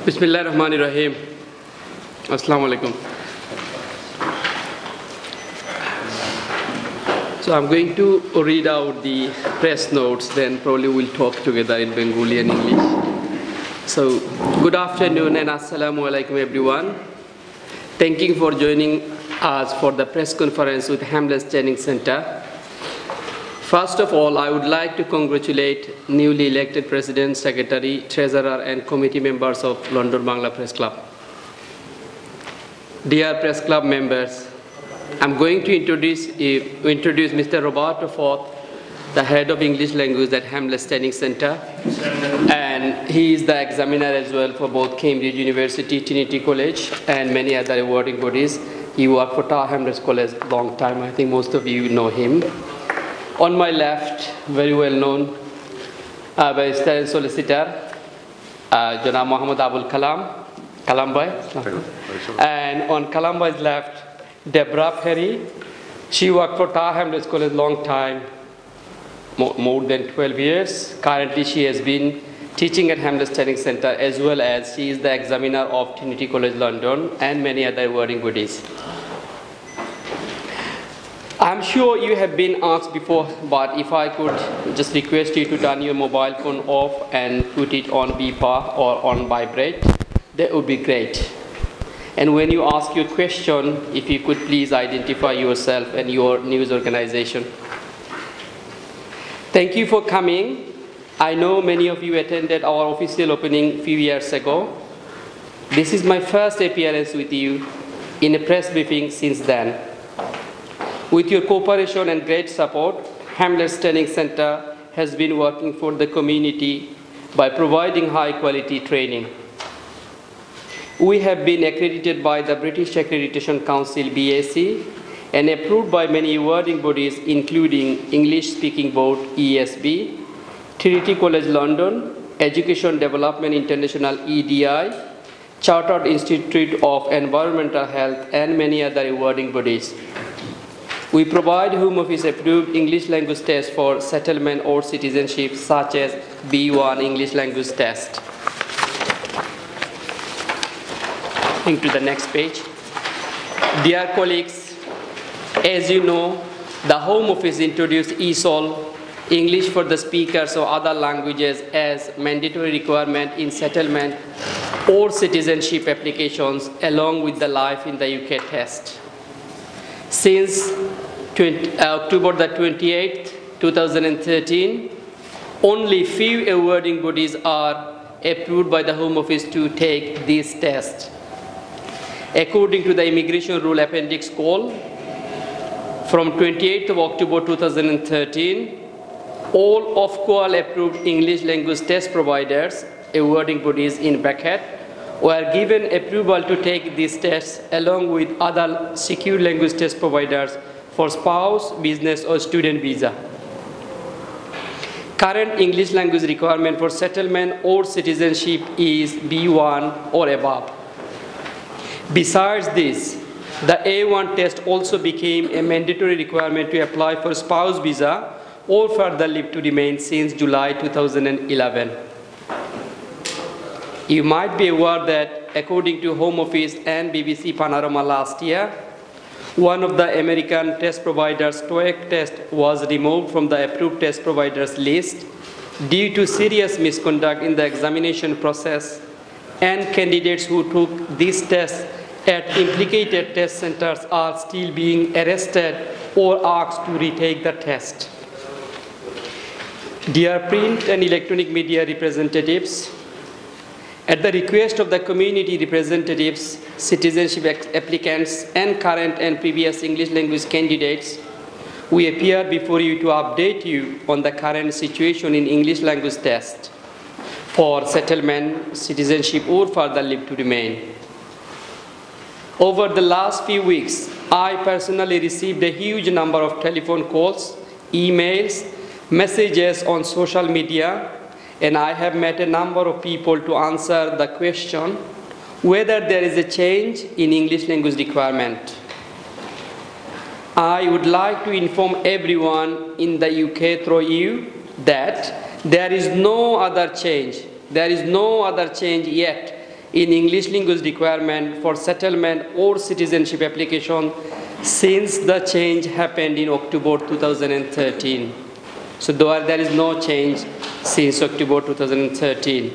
Bismillahirrahmanirrahim. Assalamu alaikum. So I'm going to read out the press notes, then probably we'll talk together in Bengali and English. So, good afternoon and assalamu alaikum everyone. Thank you for joining us for the press conference with Hamlets Training Center. First of all, I would like to congratulate newly elected President, Secretary, Treasurer and committee members of London Bangla Press Club. Dear Press Club members, I'm going to introduce Mr. Roberto Forth, the head of English language at Hamlets Training Center. And he is the examiner as well for both Cambridge University, Trinity College, and many other awarding bodies. He worked for Tower Hamlets College a long time. I think most of you know him. On my left, very well known barrister and solicitor, Janab Muhammad Abul Kalam, Kalambai. And on Kalambai's left, Deborah Perry. She worked for Tower Hamlets College a long time, more than 12 years. Currently, she has been teaching at Hamlets Training Center, as well as she is the examiner of Trinity College London and many other awarding bodies. I'm sure you have been asked before, but if I could just request you to turn your mobile phone off and put it on beeper or on vibrate, that would be great. And when you ask your question, if you could please identify yourself and your news organization. Thank you for coming. I know many of you attended our official opening a few years ago. This is my first appearance with you in a press briefing since then. With your cooperation and great support, Hamlets Training Center has been working for the community by providing high-quality training. We have been accredited by the British Accreditation Council, BAC, and approved by many awarding bodies, including English Speaking Board, ESB, Trinity College London, Education Development International, EDI, Chartered Institute of Environmental Health, and many other awarding bodies. We provide Home Office approved English language tests for settlement or citizenship, such as B1 English language test. To the next page. Dear colleagues, as you know, the Home Office introduced ESOL, English for the speakers of other languages, as mandatory requirement in settlement or citizenship applications, along with the Life in the UK test. Since October the 28th, 2013, only few awarding bodies are approved by the Home Office to take this test. According to the Immigration Rule Appendix Call, from 28th of October 2013, all Ofqual approved English language test providers, awarding bodies in bracket, were given approval to take these tests along with other secure language test providers for spouse, business or student visa. Current English language requirement for settlement or citizenship is B1 or above. Besides this, the A1 test also became a mandatory requirement to apply for spouse visa or further leave to remain since July 2011. You might be aware that according to Home Office and BBC Panorama last year, one of the American test providers' TOEIC test was removed from the approved test providers list due to serious misconduct in the examination process, and candidates who took this test at implicated test centers are still being arrested or asked to retake the test. Dear print and electronic media representatives, at the request of the community representatives, citizenship applicants, and current and previous English language candidates, we appear before you to update you on the current situation in English language test for settlement, citizenship, or further leave to remain. Over the last few weeks, I personally received a huge number of telephone calls, emails, messages on social media, and I have met a number of people to answer the question whether there is a change in English language requirement. I would like to inform everyone in the UK through you that there is no other change. There is no other change yet in English language requirement for settlement or citizenship application since the change happened in October 2013. So there is no change since October 2013.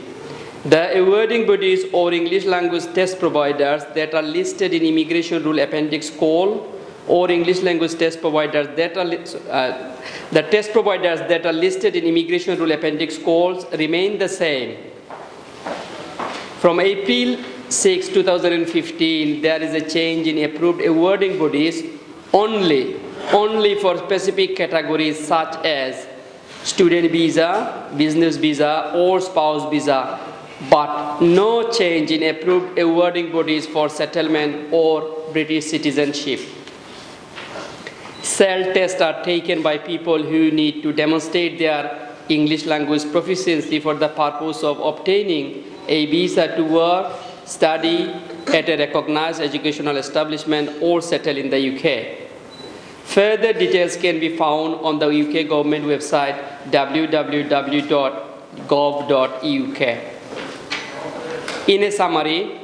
The awarding bodies or English language test providers that are listed in Immigration Rule Appendix Call or English language test providers that are the test providers that are listed in Immigration Rule Appendix Calls remain the same. From April 6, 2015, there is a change in approved awarding bodies only for specific categories such as student visa, business visa, or spouse visa, but no change in approved awarding bodies for settlement or British citizenship. CEL tests are taken by people who need to demonstrate their English language proficiency for the purpose of obtaining a visa to work, study at a recognized educational establishment or settle in the UK. Further details can be found on the UK government website www.gov.uk. In a summary,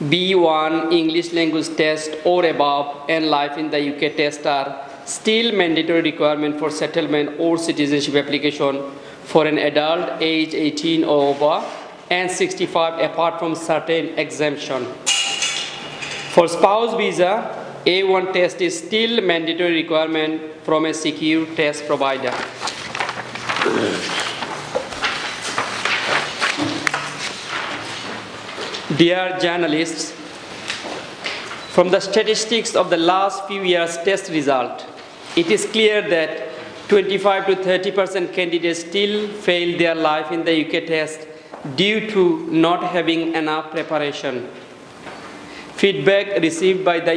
B1 English language test or above and life in the UK test are still mandatory requirement for settlement or citizenship application for an adult age 18 or over and 65 apart from certain exemption. For spouse visa, A1 test is still mandatory requirement from a secure test provider. Dear journalists, from the statistics of the last few years' test result, it is clear that 25 to 30% candidates still fail their life in the UK test due to not having enough preparation. Feedback received by the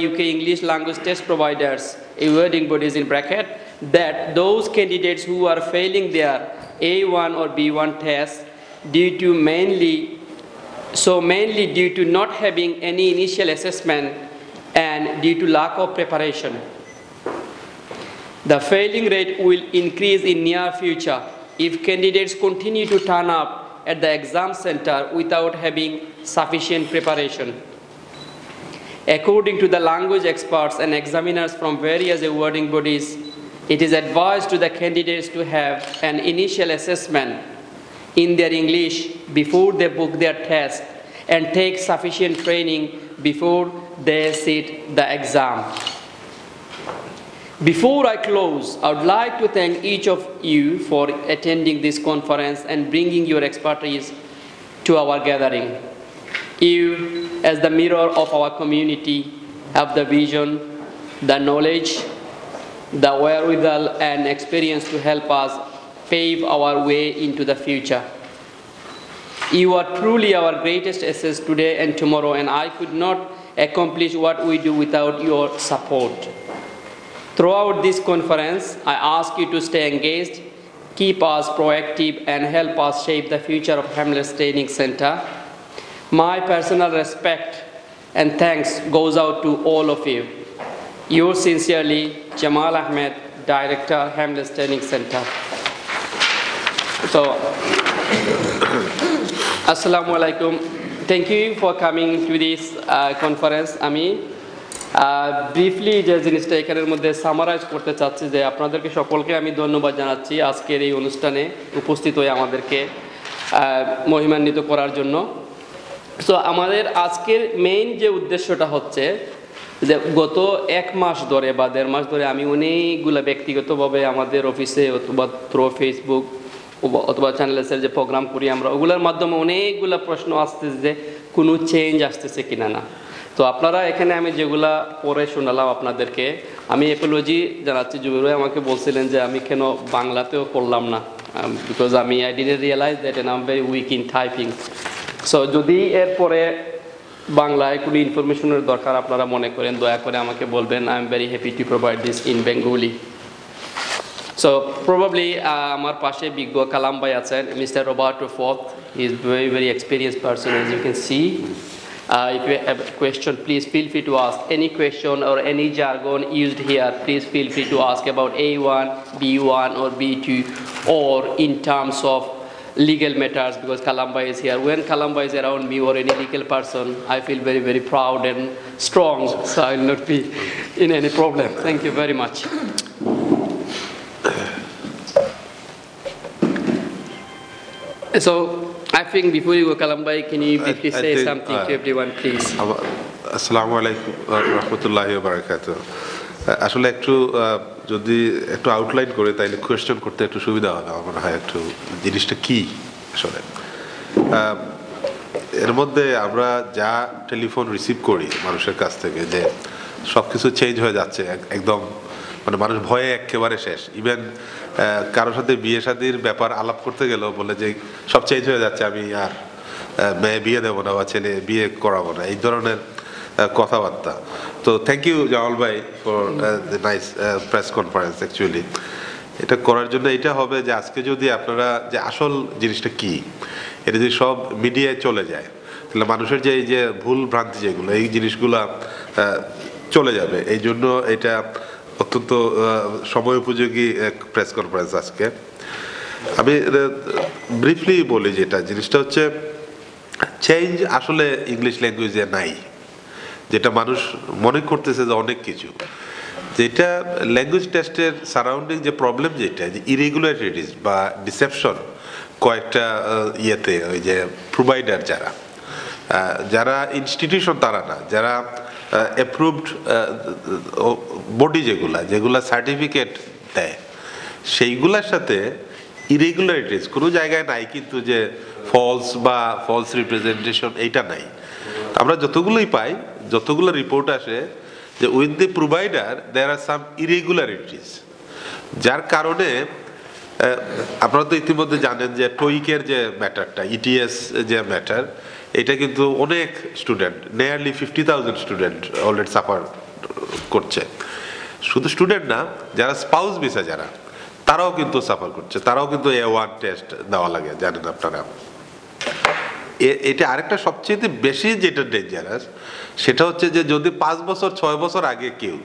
UK English language test providers, awarding bodies in bracket, that those candidates who are failing their A1 or B1 tests mainly due to not having any initial assessment and due to lack of preparation. The failing rate will increase in near future if candidates continue to turn up at the exam center without having sufficient preparation. According to the language experts and examiners from various awarding bodies, it is advised to the candidates to have an initial assessment in their English before they book their test and take sufficient training before they sit the exam. Before I close, I would like to thank each of you for attending this conference and bringing your expertise to our gathering. You, as the mirror of our community, have the vision, the knowledge, the wherewithal and experience to help us pave our way into the future. You are truly our greatest assets today and tomorrow, and I could not accomplish what we do without your support. Throughout this conference, I ask you to stay engaged, keep us proactive, and help us shape the future of Hamlets Training Center. My personal respect and thanks goes out to all of you. Yours sincerely, Jamal Ahmed, Director, Hamlets Training Center. So, Assalamu alaikum. Thank you for coming to this conference. Briefly যে জিনিসটা এখানের মধ্যে summarise করতে চাচ্ছি যে আপনাদেরকে সকলকে আমি ধন্যবাদ জানাচ্ছি আজকের এই অনুষ্ঠানে উপস্থিত হয়ে আমাদেরকে মহিমান্বিত করার জন্য। সো আমাদের আজকের মেইন যে উদ্দেশ্যটা হচ্ছে যে গত এক মাস ধরে বা দেড় মাস ধরে আমি অনেকগুলো ব্যক্তিগতভাবে আমাদের অফিসে অথবা থ্রু ফেসবুক অথবা চ্যানেলের যে প্রোগ্রাম করি আমরা ওগুলোর মাধ্যমে অনেকগুলো প্রশ্ন আসতেছে যে কোনো চেঞ্জ আসতেছে কিনা না। তো আপনারা এখানে আমি যেগুলা পড়ে শোনালাম আপনাদেরকে, আমি অ্যাপোলজি জানাচ্ছি। জুবের ভাই আমাকে বলছিলেন যে আমি কেন বাংলাতেও করলাম না, because I didn't realize that I am very weak in typing. So যদি এরপরে বাংলায় কোনো ইনফরমেশনের দরকার আপনারা মনে করেন, দয়া করে আমাকে বলবেন। I am very happy to provide this in Bengali. So probably আমার পাশে বিজ্ঞ কালাম ভাই আছেন, mister Roberto fourth. He is very experience person, as you can see. If you have a question, please feel free to ask any question or any jargon used here. Please feel free to ask about A1, B1 or B2, or in terms of legal matters because Kalamba is here. When Kalamba is around me or any legal person, I feel very, very proud and strong, so I will not be in any problem. Thank you very much. So, I think before you go, Kalamba, can you briefly say something to everyone, please? Assalamu alaikum rahmatullahi wa barakatuh. আসলে একটু যদি একটু outline করে তাইলে question করতে একটু সুবিধা হবে আমার মনে হয় একটু জিনিসটা কি আসলে এর মধ্যে আমরা যা টেলিফোন রিসিভ করি মানুষের কাছ থেকে যে সবকিছু চেঞ্জ হয়ে যাচ্ছে একদম মানে মানুষ ভয়ে একেবারে শেষ ইভেন কারোর সাথে বিয়ে শাদীর ব্যাপার আলাপ করতে গেলেও বলে যে সব চেঞ্জ হয়ে যাচ্ছে আমি আর মেয়ে বিয়ে দেবো না বা ছেলে বিয়ে করাবো না এই ধরনের কথাবার্তা তো থ্যাংক ইউ জামাল ভাই for the nice press conference actually এটা করার জন্য এটা হবে যে আজকে যদি আপনারা যে আসল জিনিসটা কি এটা যদি সব মিডিয়ায় চলে যায় তাহলে মানুষের যে এই যে ভুল ভ্রান্তি যেগুলো এই জিনিসগুলো চলে যাবে এই জন্য এটা অত্যন্ত সময় উপযোগী এক প্রেস কনফারেন্স আজকে আমি ব্রিফলি বলি যেটা জিনিসটা হচ্ছে চেঞ্জ আসলে ইংলিশ ল্যাঙ্গুয়েজে নাই যেটা মানুষ মনে করতেছে যে অনেক কিছু যেটা ল্যাঙ্গুয়েজ টেস্টের সারাউন্ডিং যে প্রবলেম যেটা যে ইরেগুলারিটিস বা ডিসেপশন কয়েকটা ইয়েতে ওই যে প্রোভাইডার যারা ইনস্টিটিউশন তারা না যারা অ্যাপ্রুভড বডি যেগুলা সার্টিফিকেট দেয় সেইগুলোর সাথে ইরেগুলারিটিস কোনো জায়গায় নাই কিন্তু যে ফলস রিপ্রেজেন্টেশন এইটা নাই আমরা যতগুলোই পাই যতগুলো রিপোর্ট আসে যে with the provider there are some irregularities যার কারণে আপনারা তো ইতিমধ্যে জানেন যে টোইকের যে ম্যাটারটা ইটিএস যে ম্যাটার এটা কিন্তু অনেক student nearly 50,000 student already suffer করছে শুধু স্টুডেন্ট না যারা স্পাউস ভিসা যারা তারাও কিন্তু সাফার করছে তারাও কিন্তু A1 টেস্ট দেওয়া লাগে জানেন আপনারা এটা আরেকটা সবচেয়ে বেশি যেটা ডেঞ্জারাস সেটা হচ্ছে যে যদি 5 বছর 6 বছর আগে কেউ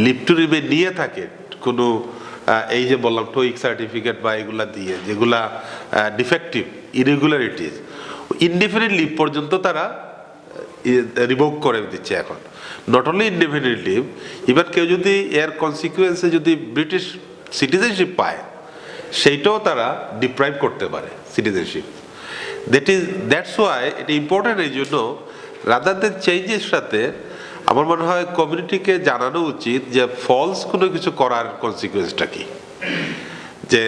লিভ টু রিমেইন নিয়ে থাকে কোনো এই যে বললাম টোইক সার্টিফিকেট বা এগুলা দিয়ে যেগুলা ডিফেক্টিভ ইরেগুলারিটিস ইনডিফিনিট লিভ পর্যন্ত তারা রিভোক করে দিচ্ছে এখন not only indefinite leave even কেউ যদি এর কনসিকুয়েন্সে যদি ব্রিটিশ সিটিজেনশিপ পায় সেইটাও তারা ডিপ্রাইভ করতে পারে সিটিজেনশিপ দ্যাটস ওয়াই এটা ইম্পর্টেন্ট এই জন্য রাদার দেন চেঞ্জের সাথে আমার মনে হয় কমিউনিটিকে জানানো উচিত যে ফলস কোনো কিছু করার কনসিকুয়েন্সটা কি যে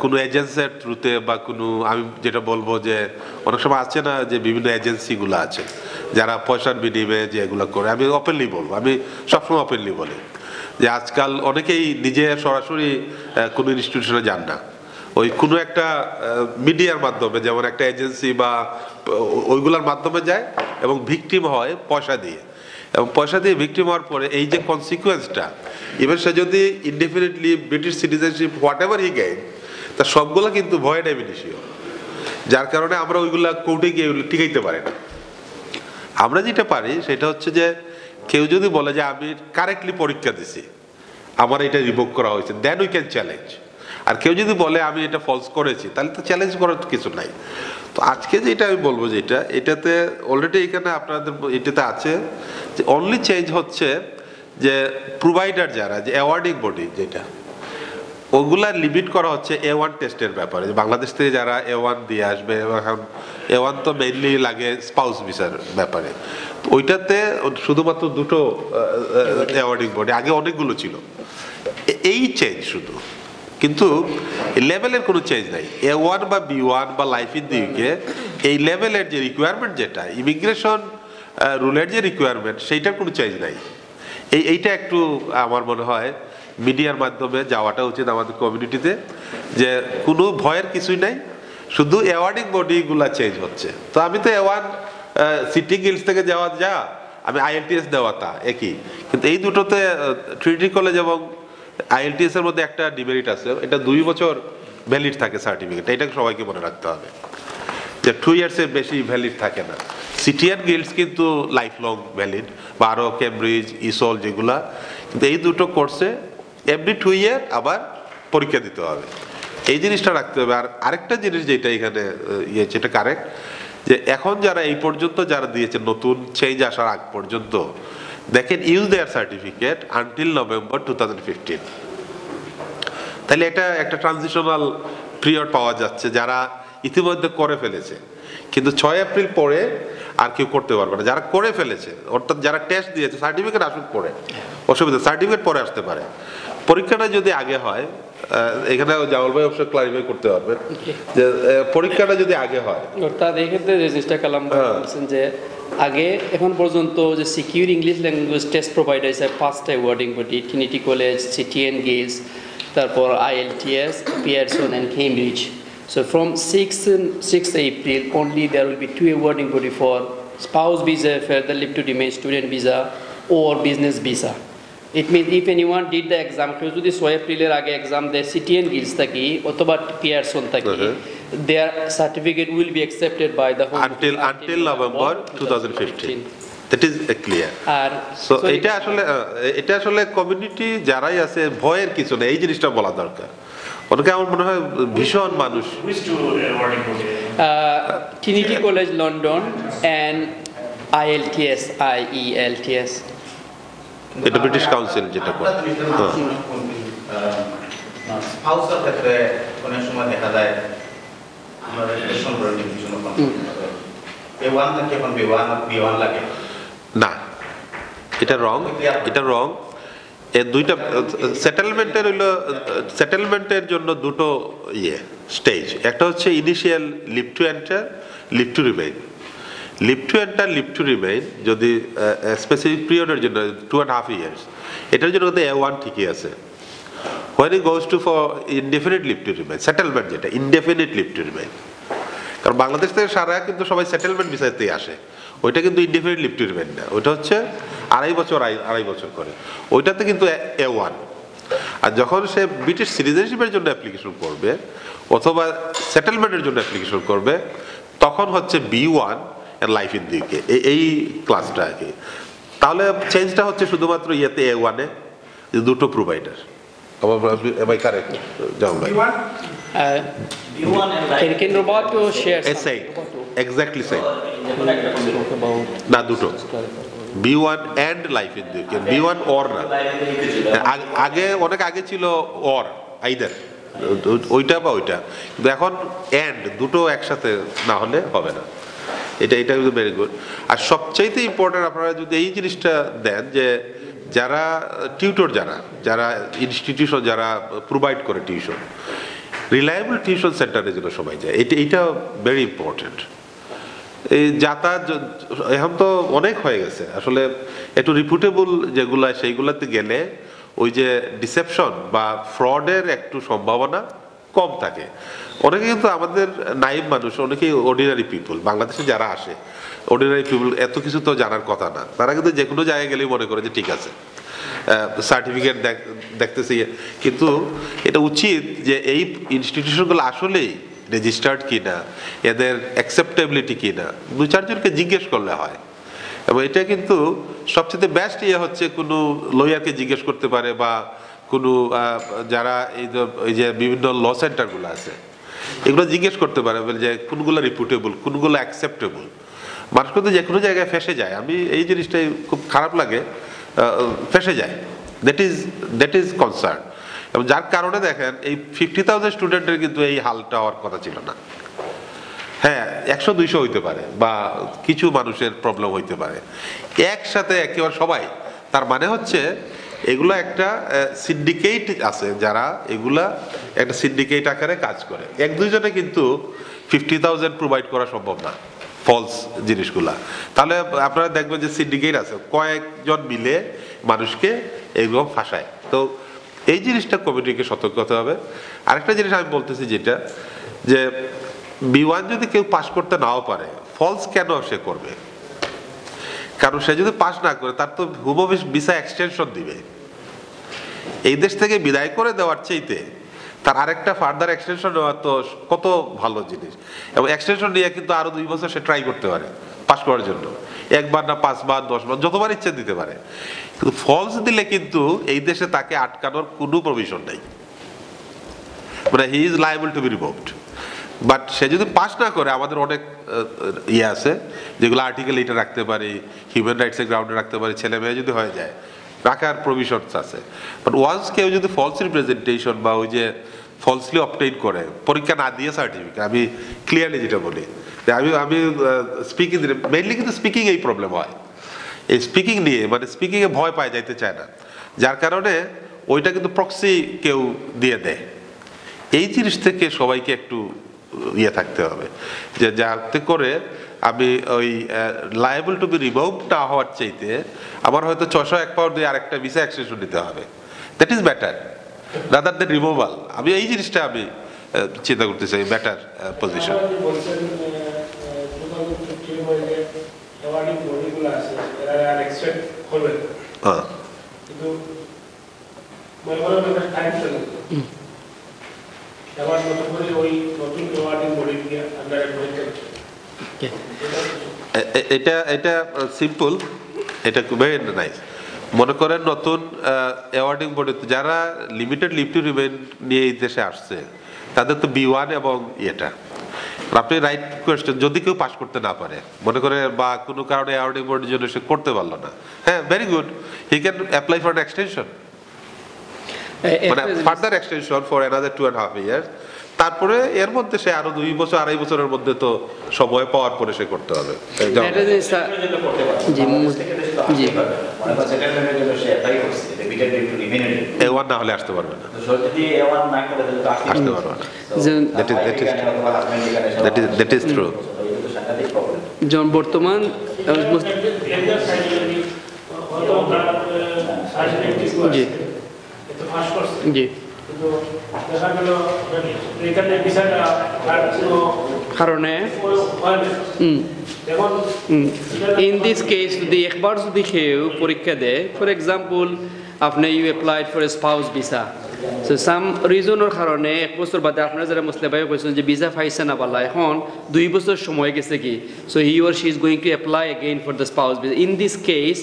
কোনো এজেন্সির থ্রুতে বা কোনো আমি যেটা বলবো যে অনেক সময় আছে না যে বিভিন্ন এজেন্সিগুলো আছে যারা পয়সার বিনিময়ে যে এগুলো করে আমি ওপেনলি বলবো আমি সবসময় ওপেনলি বলি যে আজকাল অনেকেই নিজে সরাসরি কোনো ইনস্টিটিউশনে যান না ওই কোনো একটা মিডিয়ার মাধ্যমে যেমন একটা এজেন্সি বা ওইগুলোর মাধ্যমে যায় এবং ভিকটিম হয় পয়সা দিয়ে এবং পয়সা দিয়ে ভিকটিম হওয়ার পরে এই যে কনসিকুয়েন্সটা ইভেন সে যদি ইনডেফিনিটলি British citizenship what ever he gain তা সবগুলো কিন্তু ভয়েড অ্যাব ইনিশিও যার কারণে আমরা ওইগুলা কোর্টে গিয়ে ওইগুলো টিকাইতে পারি না আমরা যেটা পারি সেটা হচ্ছে যে কেউ যদি বলে যে আমি কারেক্টলি পরীক্ষা দিছি আমার এটা রিভোক করা হয়েছে দেন উই ক্যান চ্যালেঞ্জ আর কেউ যদি বলে আমি এটা ফলস করেছি তাহলে তো চ্যালেঞ্জ করার কিছু নাই তো আজকে যেটা আমি বলবো যেটা এটাতে অলরেডি এখানে আপনাদের এটাতে আছে যে অনলি চেঞ্জ হচ্ছে যে প্রোভাইডার যারা যে অ্যাওয়ার্ডিং বডি যেটা ওগুলা লিমিট করা হচ্ছে A1 টেস্টের ব্যাপারে বাংলাদেশ থেকে যারা A1 দিয়ে আসবে এখন A1 তো মেইনলি লাগে স্পাউস ভিসার ব্যাপারে ওইটাতে শুধুমাত্র দুটো অ্যাওয়ার্ডিং বডি আগে অনেকগুলো ছিল এই চেঞ্জ শুধু কিন্তু লেভেলের কোনো চেঞ্জ নাই A1 বা B1 বা লাইফ ইন দি ইউকে এই লেভেলের যে রিকোয়ারমেন্ট যেটা ইমিগ্রেশন রুলের যে রিকোয়ারমেন্ট সেইটার কোনো চেঞ্জ নাই এইটা একটু আমার মনে হয় মিডিয়ার মাধ্যমে যাওয়াটা উচিত আমাদের কমিউনিটিতে যে কোনো ভয়ের কিছুই নাই শুধু অ্যাওয়ার্ডিং বডিগুলা চেঞ্জ হচ্ছে তো আমি তো A1 সিটি গিল্ডস থেকে যাওয়া আমি IELTS দেওয়া তা একই কিন্তু এই দুটোতে ট্রিনিটি কলেজ এবং IELTS এর মধ্যে একটা ডিমেরিট আছে এটা 2 বছর ভ্যালিড থাকে সার্টিফিকেট এটা সবাইকে মনে রাখতে হবে যে 2 ইয়ার্সের বেশি ভ্যালিড থাকে না সিটি আর গিল্ডস কিন্তু লাইফ লং ভ্যালিড বা আরও ক্যামব্রিজ ইসল যেগুলা কিন্তু এই দুটো কোর্সে এভরি 2 ইয়ার আবার পরীক্ষা দিতে হবে এই জিনিসটা রাখতে হবে। আর আরেকটা জিনিস যেটা এখানে যেটা কারেক্ট, যে এখন যারা এই পর্যন্ত যারা দিয়েছে নতুন চেঞ্জ আসার আগ পর্যন্ত, দেখেন use their certificate until November 2015। তাহলে এটা একটা ট্রানজিশনাল পিরিয়ড পাওয়া যাচ্ছে যারা ইতিমধ্যে করে ফেলেছে, কিন্তু 6 এপ্রিল পরে আর কেউ করতে পারবে না যারা করে ফেলেছে, অর্থাৎ যারা টেস্ট দিয়েছে। সার্টিফিকেট আসুক পরে, অসুবিধা, সার্টিফিকেট পরে আসতে পারে। পরীক্ষাটা যদি আগে হয়, এখানে জামাল ভাই অবশ্যই ক্লারিফাই করতে পারবেন যে পরীক্ষাটা যদি আগে হয়, অর্থাৎ এই ক্ষেত্রে যে জিনিসটা কালাম বলছেন যে আগে এখন পর্যন্ত যে secure English language test provider হিসেবে 5টা wording body, Trinity college, CTN Giles, তারপর IELTS, Pearson and Cambridge. So from 6th April only there will be 2 awarding body for spouse visa, further leave to remain, student visa or business visa. It means if anyone did the exam, যদি 6 এপ্রিলের আগে exam দেয় CTN Giles থাকি অথবা Pearson থাকি, their certificate will be accepted by the home until November 2015. That is clear. আর so এটা আসলে কমিউনিটি যারাই আছে ভয়ের কিছু নেই, এই জিনিসটা বলা দরকার। অনেকে আমার মনে হয় ভীষণ মানুষ Trinity College London and IELTS এটা ব্রিটিশ কাউন্সিল যেটা করে। স্পাউসের ক্ষেত্রে অনেক সময় দেখা যায় আমরা রেজিস্ট্রেশন করে ডিভিশন অফ A1 থেকে এখন B1 লাগে না, এটা রং। এই দুইটা সেটেলমেন্টের জন্য দুটো স্টেজ। একটা হচ্ছে initial leave to enter, leave to remain. Leave to enter, leave to remain যদি স্পেসিফিক পিরিয়ডের জন্য 2.5 years, এটার জন্য কিন্তু A1 ঠিকই আছে। When it goes to for indefinite leave to remain, settlement যেটা indefinite leave to remain, কারণ বাংলাদেশ থেকে সারা কিন্তু সবাই সেটেলমেন্ট ভিসাতেই আসে, ওইটা কিন্তু ইনডিফিনিট লিভ টু রিমেইন না, ওইটা হচ্ছে আড়াই বছর করে, ওইটাতে কিন্তু A1। আর যখন সে ব্রিটিশ সিটিজেনশিপের জন্য অ্যাপ্লিকেশন করবে অথবা সেটেলমেন্টের জন্য অ্যাপ্লিকেশন করবে, তখন হচ্ছে B1 and life in the UK, এই ক্লাসটা আর কি। তাহলে চেঞ্জটা হচ্ছে শুধুমাত্র A1 এ দুটো provider. Am I correct, John bhai? Can Roberto share Same, exactly same. না দুটো, B1 and life in the UK, B1 or না। আগে অনেক আগে ছিল or either, ওইটা বা ওইটা, কিন্তু এখন and দুটো একসাথে না হলে হবে না। এটা ভেরি গুড। আর সবচাইতে ইম্পর্টেন্ট আপনারা যদি এই জিনিসটা দেন যে যারা টিউটর, যারা ইনস্টিটিউশন যারা প্রোভাইড করে টিউশন, রিলায়েবল টিউশন সেন্টারে যেন সবাই যায়, এটা ভেরি ইম্পর্টেন্ট। এই যাতায়াত এখন তো অনেক হয়ে গেছে, আসলে একটু রিপুটেবল যেগুলা সেইগুলাতে গেলে ওই যে ডিসেপশন বা ফ্রডের একটু সম্ভাবনা কম থাকে। অনেকে কিন্তু আমাদের নাইব মানুষ, অনেকেই অর্ডিনারি পিপল, বাংলাদেশে যারা আসে অর্ডিনারি পিপল, এত কিছু তো জানার কথা না, তারা কিন্তু যে কোনো জায়গায় গেলেই মনে করে যে ঠিক আছে সার্টিফিকেট দেখতেছি। কিন্তু এটা উচিত যে এই ইনস্টিটিউশনগুলো আসলেই রেজিস্টার্ড কিনা, এদের অ্যাকসেপ্টেবিলিটি কিনা 2-4জনকে জিজ্ঞেস করলে হয়। এবং এটা কিন্তু সবচেয়ে বেস্ট হচ্ছে কোনো লয়ারকে জিজ্ঞেস করতে পারে, বা কোনো যারা এই যে বিভিন্ন ল সেন্টারগুলো আছে এগুলো জিজ্ঞেস করতে পারে যে কোনগুলো রিপুটেবল, কোনগুলো অ্যাকসেপ্টেবল। মানুষ কিন্তু যে কোনো জায়গায় ফেসে যায়, আমি এই জিনিসটাই খুব খারাপ লাগে, ফেসে যায়। That is concern. এবং যার কারণে দেখেন এই 50,000 স্টুডেন্টের কিন্তু এই হালটা হওয়ার কথা ছিল না। হ্যাঁ 100-200 হইতে পারে বা কিছু মানুষের প্রবলেম হইতে পারে, একসাথে একেবারে সবাই। তার মানে হচ্ছে এগুলো একটা সিন্ডিকেট আছে, যারা এগুলা একটা সিন্ডিকেট আকারে কাজ করে। 1-2জনে কিন্তু 50,000 প্রোভাইড করা সম্ভব না ফলস জিনিসগুলা। তাহলে আপনারা দেখবেন যে সিন্ডিকেট আছে, কয়েকজন মিলে মানুষকে এগুলো ফাঁসায়। তো এই জিনিসটা কমিউনিটিকে সতর্ক হতে হবে। আরেকটা জিনিস আমি বলতেছি যেটা, যে B1 যদি কেউ পাস করতে নাও পারে, ফলস কেন সে করবে? কারণ সে যদি পাস না করে তার তো হোম অফিস ভিসা এক্সটেনশন দিবে। এই দেশ থেকে বিদায় করে দেওয়ার চাইতে তার আরেকটা ফার্দার এক্সটেনশন নেওয়া তো কত ভালো জিনিস। এবং এক্সটেনশন নিয়ে কিন্তু আরো 2 বছর সে ট্রাই করতে পারে পাস করার জন্য, 1 বার না 5 বার 10 বার যতবার ইচ্ছে দিতে পারে। কিন্তু ফলস দিলে কিন্তু এই দেশে তাকে আটকানোর কোনো প্রভিশন নেই। মানে he is liable to be revoked. But সে যদি পাস না করে, আমাদের অনেক ইয়ে আছে যেগুলো আর্টিকেল এটা রাখতে পারি, হিউম্যান রাইটসের গ্রাউন্ডে রাখতে পারি, ছেলে মেয়ে যদি হয়ে যায় রাখার প্রভিশনস আছে। বাট ওয়ান্স কেউ যদি ফলস রিপ্রেজেন্টেশন বা ওই যে ফলসলি অবটেইন করে, পরীক্ষা না দিয়ে সার্টিফিকেট, আমি ক্লিয়ারলি যেটা বলি যে আমি স্পিকিং মেইনলি কিন্তু স্পিকিং এই প্রবলেম হয়, এই স্পিকিং নিয়ে, মানে স্পিকিংয়ে ভয় পায়, যাইতে চায় না, যার কারণে ওইটা কিন্তু প্রক্সি কেউ দিয়ে দেয়। এই জিনিস থেকে সবাইকে একটু ইয়ে থাকতে হবে যে যাতে করে আমি ওই লায়েবল টু বি রিভোক না হওয়ার চাইতে আমার হয়তো 601 পাউন্ড দিয়ে আরেকটা ভিসা এক্সটেনশন নিতে হবে, that is better rather than removal. আমি এই জিনিসটা আমি চিন্তা করতে চাই, বেটার পজিশন। এটা সিম্পল, এটা খুবই নাইস। মনে করেন নতুন অ্যাওয়ার্ডিং বডি যারা লিমিটেড লিভ টু রিমেইন নিয়ে এই দেশে আসছে, তাদের তো B1 এবং এটা আপনি রাইট কোয়েশ্চেন, যদি কেউ পাস করতে না পারে মনে করে বা কোনো কারণে অ্যাওয়ার্ডিং বডির জন্য সে করতে পারলো না, হ্যাঁ very good, he can apply for an extension, মানে further extension for another 2.5 years. তারপরে এর মধ্যে সে আরো 2 বছর 2.5 বছরের মধ্যে তো সময় পাওয়ার পরে সে করতে হবে। A1 না হলে আসতে পারবে না, আসতে পারবে না। That is true. যেমন বর্তমান জি জি কারণে in this case যদি একবার যদি কেউ পরীক্ষা দেয়, ফর এক্সাম্পল আপনি you applied for a spouse visa, so some রিজনের কারণে 1 বছর বাদে আপনারা যারা মুসলিম ভাই বলছেন যে ভিসা পাইছে না পালা, এখন 2 বছর সময় গেছে কি, so he or she is going to apply again for the spouse visa. In this case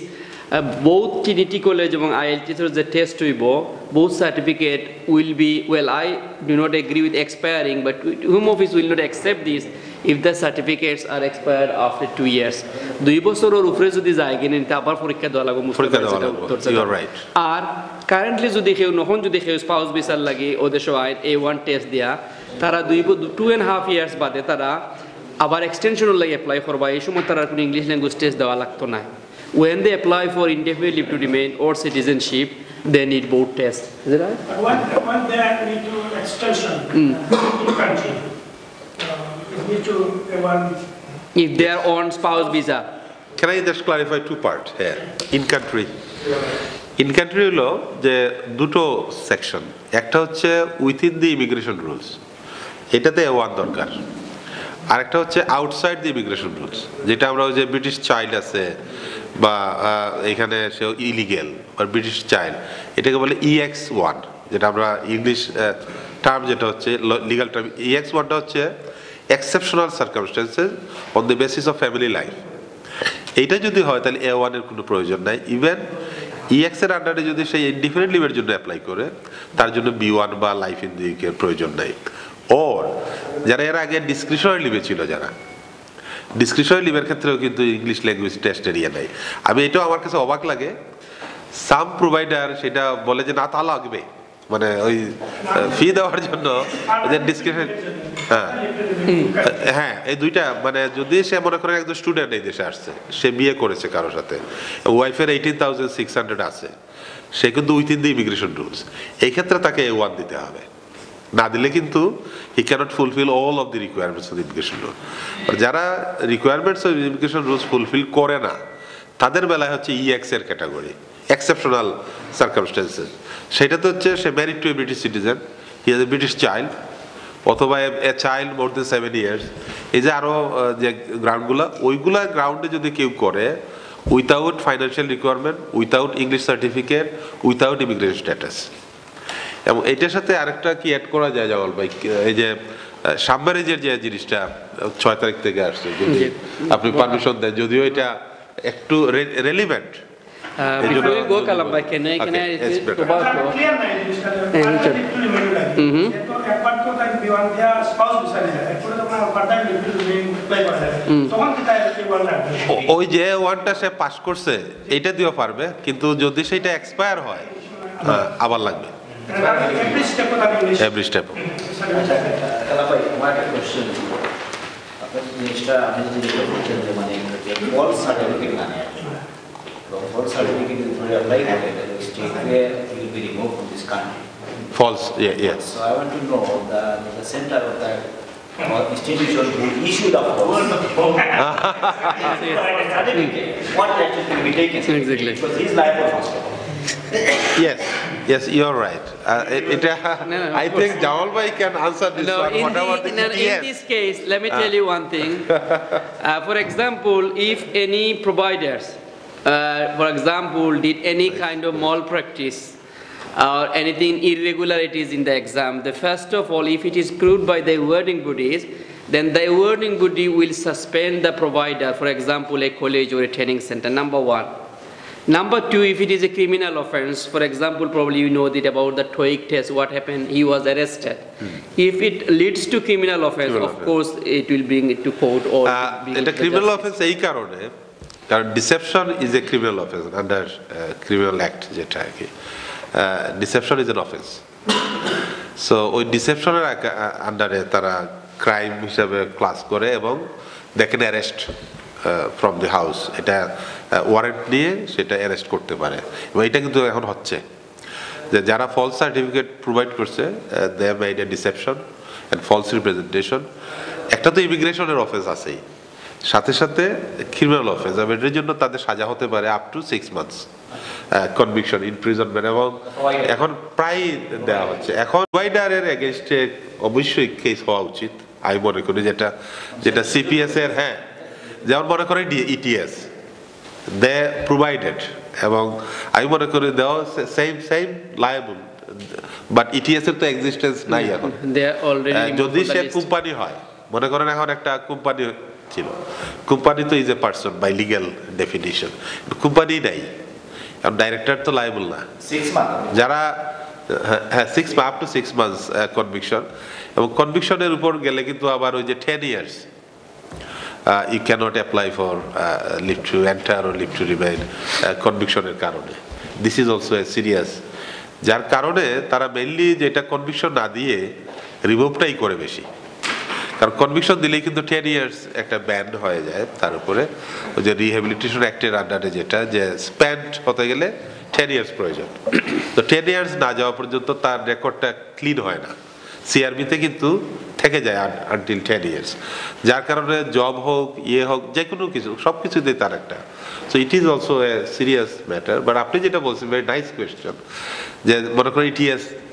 both Trinity College এবং IELTS যে টেস্ট হইব, both certificate will be, well I do not agree with expiring, but Home Office will not accept this if the certificates are expired after 2 years. 2 বছরের উপরে যদি যায় কিনে আবার পরীক্ষা দেওয়া লাগবে, আর কারেন্টলি যদি কেউ নখন যদি কেউ স্পাউস ভিসার লাগে ওদের সবাই A1 টেস্ট দিয়া, তারা 2.5 ইয়ার্স বাদে তারা আবার এক্সটেনশনের লাগে অ্যাপ্লাই করবা, এই সময় তারা কোনো ইংলিশ ল্যাঙ্গুয়েজ টেস্ট দেওয়া লাগতো না। When they apply for indefinite leave to remain or citizenship, they need both tests. Is it right? When they need to extension in country, need to if they are on spouse visa. Can I just clarify 2 parts here? In country. In country হলো যে দুটো section, একটা হচ্ছে within the immigration rules, এটাতে A1 দরকার, আরেকটা হচ্ছে outside the immigration rules, যেটা আমরা ওই যে ব্রিটিশ চাইল্ড আছে বা এখানে সে ইলিগেল বা ব্রিটিশ চাইল্ড, এটাকে বলে EX1, যেটা আমরা ইংলিশ টার্ম যেটা হচ্ছে লিগাল টার্ম। EX1টা হচ্ছে exceptional circumstances on the basis of family life. এইটা যদি হয় তাহলে A1 এর কোনো প্রয়োজন নাই। ইভেন EX এর আন্ডারে যদি সেই ইনডিফিনিট লিভের জন্য অ্যাপ্লাই করে, তার জন্য B1 বা লাইফ ইন দি ইউকে প্রয়োজন নাই। ওর যারা এর আগে ডিসক্রিশনারি লিভে ছিল, যারা ডিসক্রিশনারি লিভের ক্ষেত্রেও কিন্তু ইংলিশ ল্যাঙ্গুয়েজ টেস্টের ইয়ে নাই। আমি এটাও আমার কাছে অবাক লাগে, সাম প্রোভাইডার সেটা বলে যে না তা লাগবে, মানে ওই ফি দেওয়ার জন্য যে ডিসক্রিপশন, হ্যাঁ এই দুইটা, মানে যদি সে মনে করে একজন স্টুডেন্ট এই দেশে আসছে, সে বিয়ে করেছে কারোর সাথে, ওয়াইফের 18,600 আছে, সে কিন্তু উইথিন দি ইমিগ্রেশন রুলস, এই ক্ষেত্রে তাকে A1 দিতে হবে, না দিলে কিন্তু he cannot fulfil all of the requirements of immigration rule. যারা requirements of immigration rules fulfil করে না, তাদের বেলায় হচ্ছে EX এর ক্যাটাগরি, এক্সেপশনাল সার্কামস্টেন্সেস। সেটাতে হচ্ছে সে married to a British citizen, he has a British child, অথবা a child more then 7 years. এই যে আরও যে গ্রাউন্ডগুলো, ওইগুলা গ্রাউন্ডে যদি কেউ করে without financial requirement, without English certificate, without immigration status. এবং এইটার সাথে আরেকটা কি অ্যাড করা যায় জামাল ভাই, এই যে সাবম্যারেজের যে জিনিসটা 6 তারিখ থেকে আসছে, যদি আপনি পারমিশন দেন, যদিও এটা একটু relevant. Before we go, Kalamba, can I clear further remain apply করা যাবে তখন কি তাই A1 লাগবে ওই যে A1টা সে পাস করছে এটা দিও পারবে কিন্তু যদি সেটা এক্সপায়ার হয় আবার লাগবে এভরি স্টেপ কালা ভাই আমার একটা কোশ্চেন আপনার জিনিসটা আমি যেটা বলছেন যে মানে ফলস সার্টিফিকেট না নেয় false certificate is not applied at the state where you will be removed from this country. False, yes. So I want to know the center of that institution who issued the false certificate, what action will be taken? Exactly. Because he is liable first of all. Yes, you're right. I think Jamal bhai can answer this one. In this case, let me tell you one thing. For example, if any providers for example, did any kind of malpractice or anything irregularities in the exam, first of all, if it is proved by the awarding bodies, then the awarding body will suspend the provider, for example, a college or a training center, number one. Number two, if it is a criminal offense, for example, probably you know that about the TOEIC test, what happened, he was arrested. If it leads to criminal offense, of course, it will bring it to court or the criminal offense এই কারণে কারণ deception is a criminal offence under criminal act যেটা আর কি deception is an offence so ওই ডিসেপশনের আন্ডারে তারা ক্রাইম হিসাবে ক্লাস করে এবং they can arrest from the house এটা ওয়ারেন্ট নিয়ে সেটা অ্যারেস্ট করতে পারে এবং এটা কিন্তু এখন হচ্ছে যে যারা ফলস সার্টিফিকেট প্রোভাইড করছে they made a deception and false representation একটা তো ইমিগ্রেশনের অফেন্স আছেই সাথে সাথে ক্রিমিনাল অফেন্স এর জন্য তাদের সাজা হতে পারে up to 6 months conviction imprisonment এবং এখন প্রায় দেওয়া হচ্ছে এখন প্রোভাইডারের এগেইনস্টে অবশ্যই কেস হওয়া উচিত আমি মনে করি যেটা সিপিএস এর যেমন মনে করেন ইটিএস দে প্রোভাইডেড এবং আমি মনে করি দেওয়া সেম লায়াবল বাট ইটিএস এর তো এক্সিস্টেন্স নাই এখন যদি সে কোম্পানি হয় মনে করেন এখন একটা কোম্পানি ছিল কোম্পানি তো is a person by legal definition company নাই কারণ ডাইরেক্টর তো লায়াবল না 6 মান্থ যারা 6 আপ টু 6 মান্থস কনভিকশন এবং কনভিকশনের উপর গেলে কিন্তু আবার ওই যে 10 years you cannot apply for leave to enter or leave to remain কনভিকশনের কারণে this is also a serious যার কারণে তারা মেইনলি যেটা কনভিকশন না দিয়ে রিমুভটাই করে বেশি কারণ কনভিকশন দিলেই কিন্তু 10 ইয়ার্স একটা ব্যান হয়ে যায় তার উপরে ওই যে রিহ্যাবিলিটেশন অ্যাক্টের আন্ডারে যেটা যে স্পেন্ড হতে গেলে 10 ইয়ার্স প্রয়োজন তো 10 ইয়ার্স না যাওয়া পর্যন্ত তার রেকর্ডটা ক্লিন হয় না সিআরবিতে কিন্তু থেকে যায় আনটিল 10 ইয়ার্স যার কারণে জব হোক হোক যে কোনো কিছু সব কিছুতে তার একটা so it is also a serious matter but আপনি যেটা বলছেন ভেরি নাইস কোয়েশ্চেন যে মনে করেন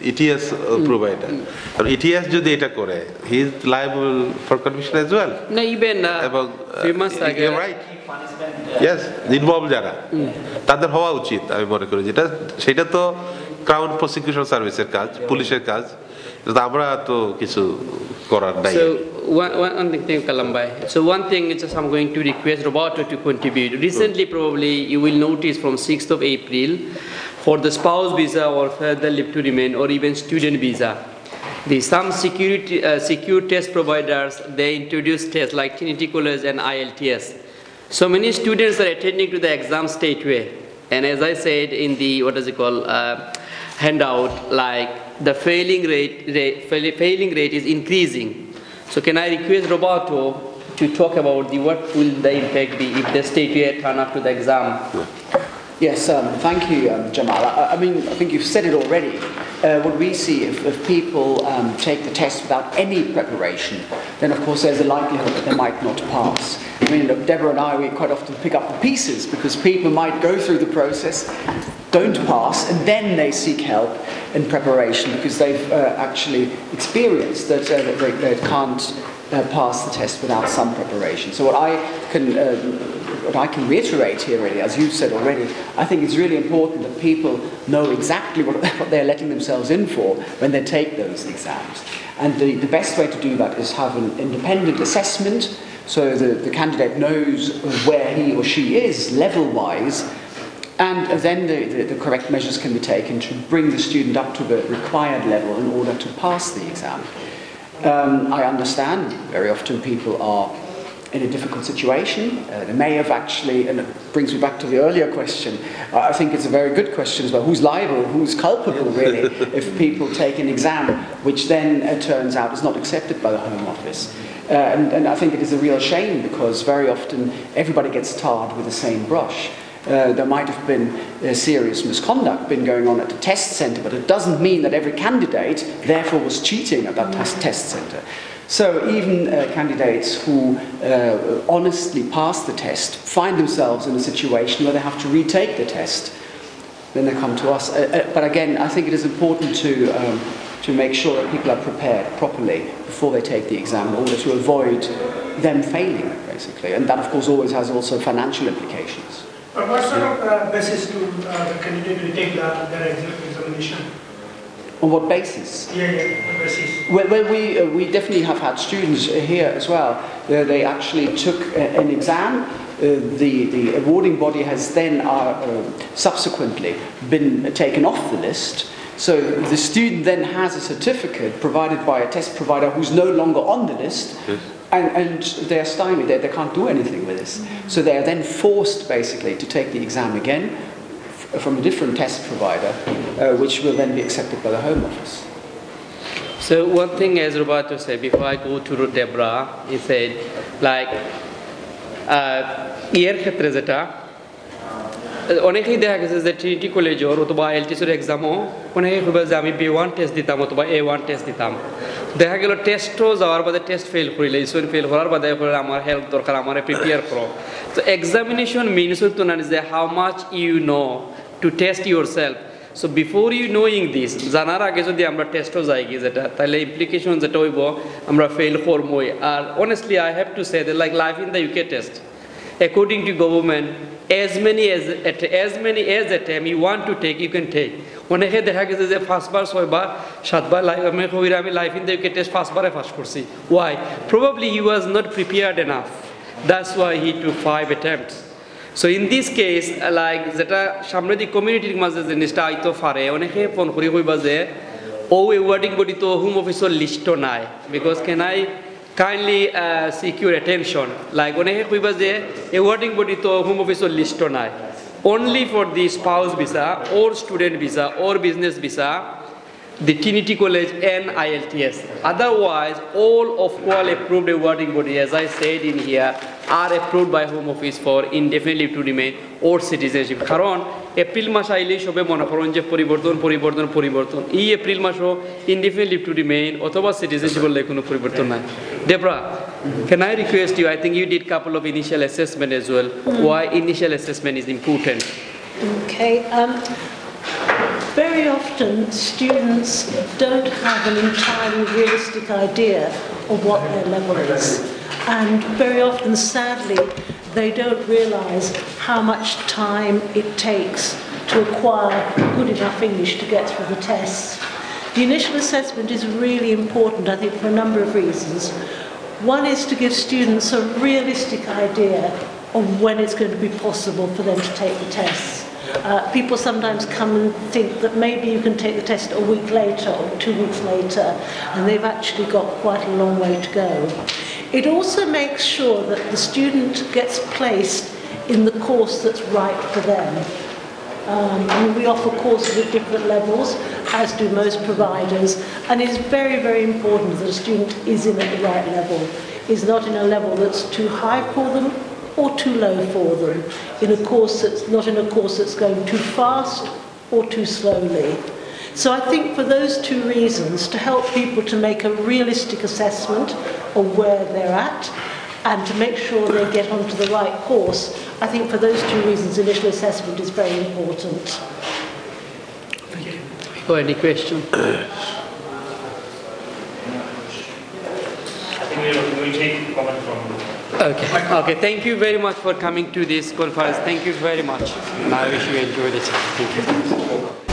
ইটিএস প্রোভাইডার কারণ ইটিএস যদি এটা করে he is liable for conviction as well না ইভেন এবং ফেমাস আগে রাইট ইয়েস ইনভলভ যারা তাদের হওয়া উচিত আমি মনে করি সেটা তো ক্রাউন প্রসিকিউশন সার্ভিসের কাজ পুলিশের কাজ আমরা তো কিছু করার নাই So one thing, Kalambai. So one thing is just I'm going to request Roberto to contribute. Recently, probably you will notice from 6th of April, for the spouse visa or further leave to remain or even student visa, some secure test providers they introduce tests like Trinity College and IELTS. So many students are attending to the exam straightway, and as I said in the handout, like the failing rate is increasing. So can I request Roberto to talk about what will the impact be if the state turn up to the exam? Yes, thank you, Jamal. I mean, I think you've said it already. What we see, if people take the test without any preparation, then of course there's a likelihood that they might not pass. I mean, Deborah and I, we quite often pick up the pieces because people might go through the process, don't pass, and then they seek help in preparation because they've actually experienced that they can't pass the test without some preparation. So what I can reiterate here, really, as you've said already, I think it's really important that people know exactly what they're letting themselves in for when they take those exams. And the best way to do that is have an independent assessment so the candidate knows where he or she is level-wise, and then the correct measures can be taken to bring the student up to the required level in order to pass the exam. I understand very often people are in a difficult situation. They may have actually, and it brings me back to the earlier question, I think it's a very good question as well, who's liable, who's culpable really, if people take an exam which then turns out is not accepted by the Home Office. And I think it is a real shame because very often everybody gets tarred with the same brush. There might have been serious misconduct been going on at the test centre, but it doesn't mean that every candidate therefore was cheating at that test centre. So even candidates who honestly pass the test find themselves in a situation where they have to retake the test. Then they come to us. But again, I think it is important to make sure that people are prepared properly before they take the exam in order to avoid them failing, basically. And that, of course, always has also financial implications. But what sort of basis to the candidate retake their examination? On what basis? Yeah, the basis. Well, we definitely have had students here as well. They actually took an exam. The awarding body has then subsequently been taken off the list. So the student then has a certificate provided by a test provider who's no longer on the list. Yes. And they're stymied, they can't do anything with this. So they are then forced basically to take the exam again from a different test provider, which will then be accepted by the Home Office. So one thing as Roberto said, before I go to Deborah, he said, like, year khetre jeta অনেকেই দেখা গেছে যে Trinity কলেজের অথবা এলটিসির এক্সামও অনেকেই খুব যে আমি B1 টেস্ট দিতাম অথবা A1 টেস্ট দিতাম দেখা গেল টেস্টও যাওয়ার বাদে টেস্ট ফেল করিলে ইসন ফেল করার বাদে আমার হেল্প দরকার আমার প্রিপেয়ার করো তো এক্সামিনেশন মিনস হতো না যে how much you know to test yourself so before you knowing this জানার আগে যদি আমরা টেস্টও যাই কি যেটা তাহলে ইমপ্লিকেশন যেটা হইব আমরা ফেল করবই আর honestly I have to say that like life in the UK test according to government as many as attempt you want to take you can take অনেকে দেখা গেছে যে ফার্স্টবার ছয়বার সাতবার আমি life in the UK test ফার্স্টবারে pass করছি why probably he was not prepared enough that's why he took 5 attempts so in this case like যেটা সামনে দি কমিউনিটির মাঝে জিনিসটা আইতো পারে অনেকে ফোন করি কইবা যে ও ওয়ার্ডিং বডি তো হোম অফিসের লিস্টও নাই because can I kindly seek your attention like অনেকে কইবা যে awarding body to home office list নাই only for the spouse visa or student visa or business visa the Trinity College and IELTS otherwise all of all approved awarding body as I said in here are approved by Home Office for indefinite leave to remain or citizenship কারণ April মাস আইলেই সবে মনে করেন যে পরিবর্তন এই April মাসও indefinite leave to remain অথবা citizenship এর কোনো পরিবর্তন নাই Deborah can I request you I think you did couple of initial assessment as well why initial assessment is important okay very often students don't have an entirely realistic idea of what their level is and very often sadly they don't realise how much time it takes to acquire good enough English to get through the tests. The initial assessment is really important, I think, for a number of reasons. One is to give students a realistic idea of when it's going to be possible for them to take the tests. People sometimes come and think that maybe you can take the test a week later or 2 weeks later, and they've actually got quite a long way to go. It also makes sure that the student gets placed in the course that's right for them. We offer courses at different levels, as do most providers, and it's very, very important that a student is in at the right level, is not in a level that's too high for them or too low for them, in a course that's not in a course that's going too fast or too slowly. So I think for those two reasons, to help people to make a realistic assessment of where they're at and to make sure they get onto the right course, I think for those two reasons initial assessment is very important. Thank you. Any question? I think we'll take comment from Okay, thank you very much for coming to this conference. Thank you very much. I wish you enjoyed it. Thank you.